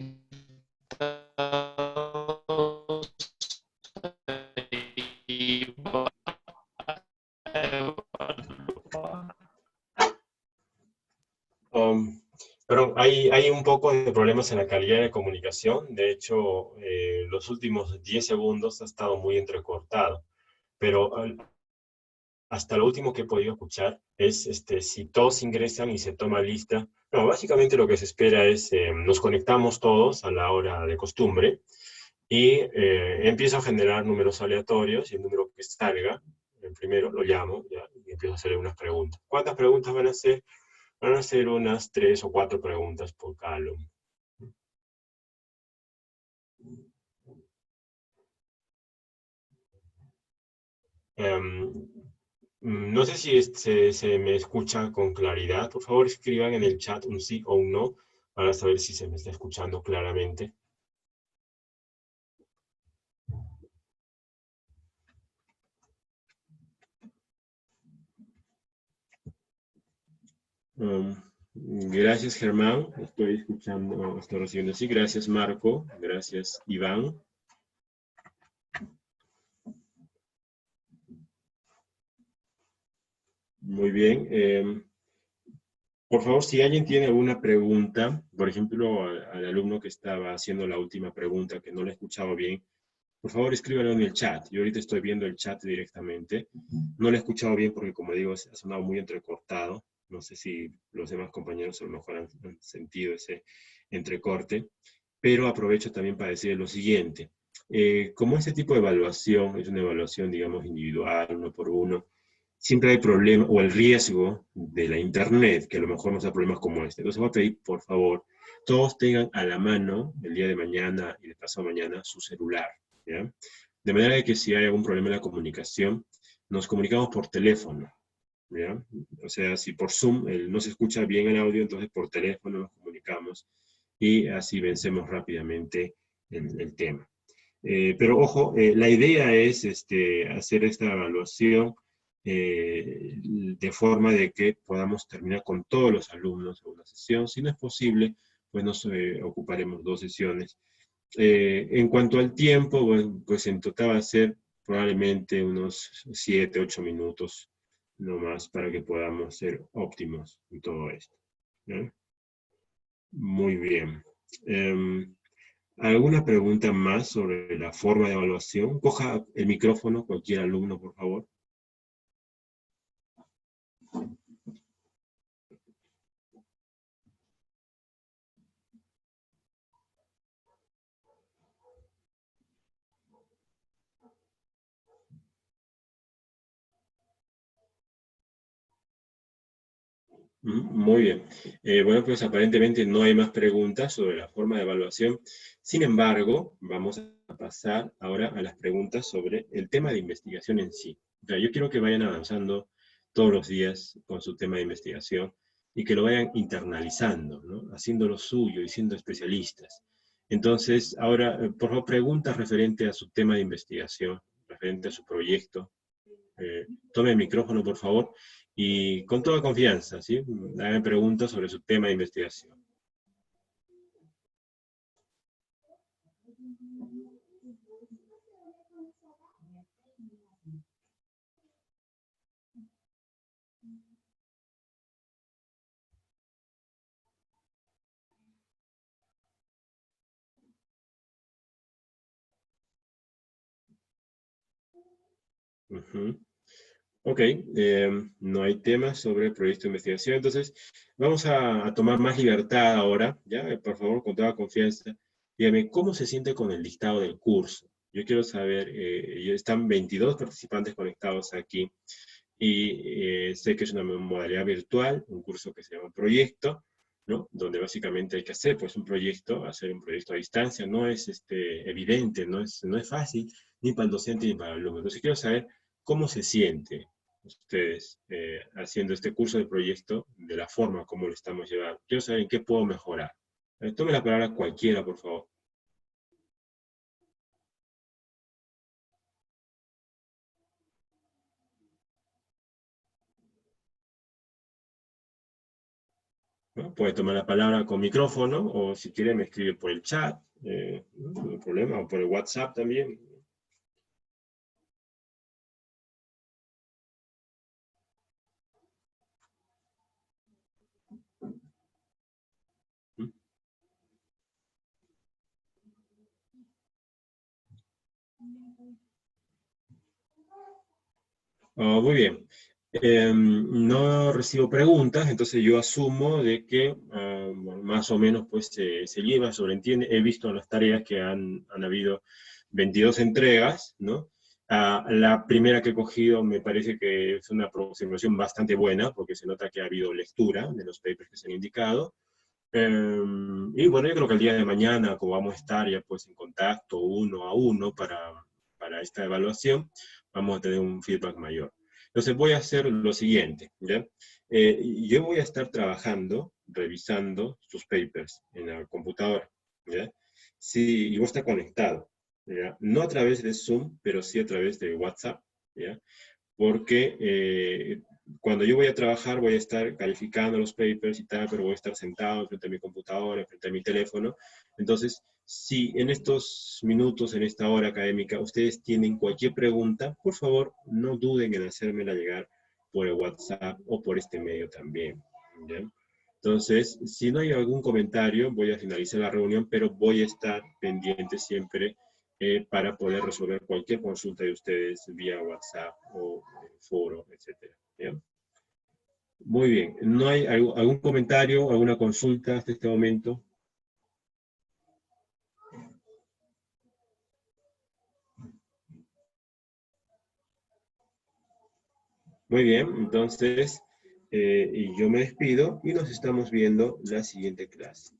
y va a evaluar? Pero hay un poco de problemas en la calidad de comunicación. De hecho, los últimos 10 segundos ha estado muy entrecortado. Pero hasta lo último que he podido escuchar es si todos ingresan y se toma lista. No, básicamente lo que se espera es nos conectamos todos a la hora de costumbre y empiezo a generar números aleatorios y el número que salga, el primero lo llamo ya, y empiezo a hacerle unas preguntas. ¿Cuántas preguntas van a hacer? Van a ser unas 3 o 4 preguntas por cada alumno. No sé si se me escucha con claridad. Por favor, escriban en el chat un sí o un no para saber si se me está escuchando claramente. Gracias, Germán. Estoy escuchando, estoy recibiendo sí. Gracias, Marco. Gracias, Iván. Muy bien. Por favor, si alguien tiene alguna pregunta, por ejemplo, al alumno que estaba haciendo la última pregunta, que no le he escuchado bien, por favor escríbanlo en el chat. Yo ahorita estoy viendo el chat directamente. No lo he escuchado bien porque, como digo, ha sonado muy entrecortado. No sé si los demás compañeros a lo mejor han sentido ese entrecorte. Pero aprovecho también para decir lo siguiente. Como este tipo de evaluación es una evaluación, digamos, individual, uno por uno, siempre hay problema o el riesgo de la internet, que a lo mejor nos da problemas como este. Entonces voy a pedir, por favor, todos tengan a la mano el día de mañana y de pasado mañana su celular, ¿ya? De manera que si hay algún problema en la comunicación, nos comunicamos por teléfono, ¿ya? O sea, si por Zoom no se escucha bien el audio, entonces por teléfono nos comunicamos y así vencemos rápidamente el tema. Pero ojo, la idea es hacer esta evaluación de forma de que podamos terminar con todos los alumnos en una sesión. Si no es posible, pues nos ocuparemos 2 sesiones. En cuanto al tiempo, bueno, pues en total va a ser probablemente unos 7, 8 minutos no más para que podamos ser óptimos en todo esto, ¿no? Muy bien. ¿Alguna pregunta más sobre la forma de evaluación? Coja el micrófono, cualquier alumno, por favor. Muy bien. Bueno, pues aparentemente no hay más preguntas sobre la forma de evaluación. Sin embargo, vamos a pasar ahora a las preguntas sobre el tema de investigación en sí. O sea, yo quiero que vayan avanzando todos los días con su tema de investigación y que lo vayan internalizando, ¿no? Haciéndolo suyo y siendo especialistas. Entonces, ahora, por favor, preguntas referente a su tema de investigación, referente a su proyecto. Tome el micrófono, por favor, y con toda confianza, ¿sí? Hagan preguntas sobre su tema de investigación. Uh-huh. Ok, no hay temas sobre el proyecto de investigación, entonces vamos a tomar más libertad ahora, ¿ya? Por favor, con toda confianza, dígame, ¿cómo se siente con el dictado del curso? Yo quiero saber, están 22 participantes conectados aquí, y sé que es una modalidad virtual, un curso que se llama Proyecto, ¿no? Donde básicamente hay que hacer pues, hacer un proyecto a distancia, no es evidente, no es fácil, ni para el docente ni para el alumno. Entonces quiero saber cómo se siente ustedes haciendo este curso de proyecto de la forma como lo estamos llevando. Quiero saber en qué puedo mejorar. Tome la palabra cualquiera, por favor. ¿No? Puede tomar la palabra con micrófono o si quiere me escribe por el chat, no hay problema, o por el WhatsApp también. Oh, muy bien. No recibo preguntas, entonces yo asumo de que bueno, más o menos pues se lleva, sobreentiende. He visto en las tareas que han habido 22 entregas, ¿no? La primera que he cogido me parece que es una aproximación bastante buena, porque se nota que ha habido lectura de los papers que se han indicado. Y bueno, yo creo que el día de mañana, como vamos a estar ya pues en contacto uno a uno para esta evaluación, vamos a tener un feedback mayor. Entonces voy a hacer lo siguiente, ¿ya? Yo voy a estar trabajando, revisando sus papers en la computadora, ¿ya? Sí, y voy a estar conectado, ¿ya? No a través de Zoom, pero sí a través de WhatsApp, ¿ya? Porque cuando yo voy a trabajar voy a estar calificando los papers y tal, pero voy a estar sentado frente a mi computadora, frente a mi teléfono. Entonces, si en estos minutos, en esta hora académica, ustedes tienen cualquier pregunta, por favor, no duden en hacérmela llegar por el WhatsApp o por este medio también, ¿ya? Entonces, si no hay algún comentario, voy a finalizar la reunión, pero voy a estar pendiente siempre para poder resolver cualquier consulta de ustedes vía WhatsApp o foro, etcétera. ¿Ya? Muy bien. ¿No hay algún comentario, alguna consulta hasta este momento? Muy bien, entonces y yo me despido y nos estamos viendo la siguiente clase.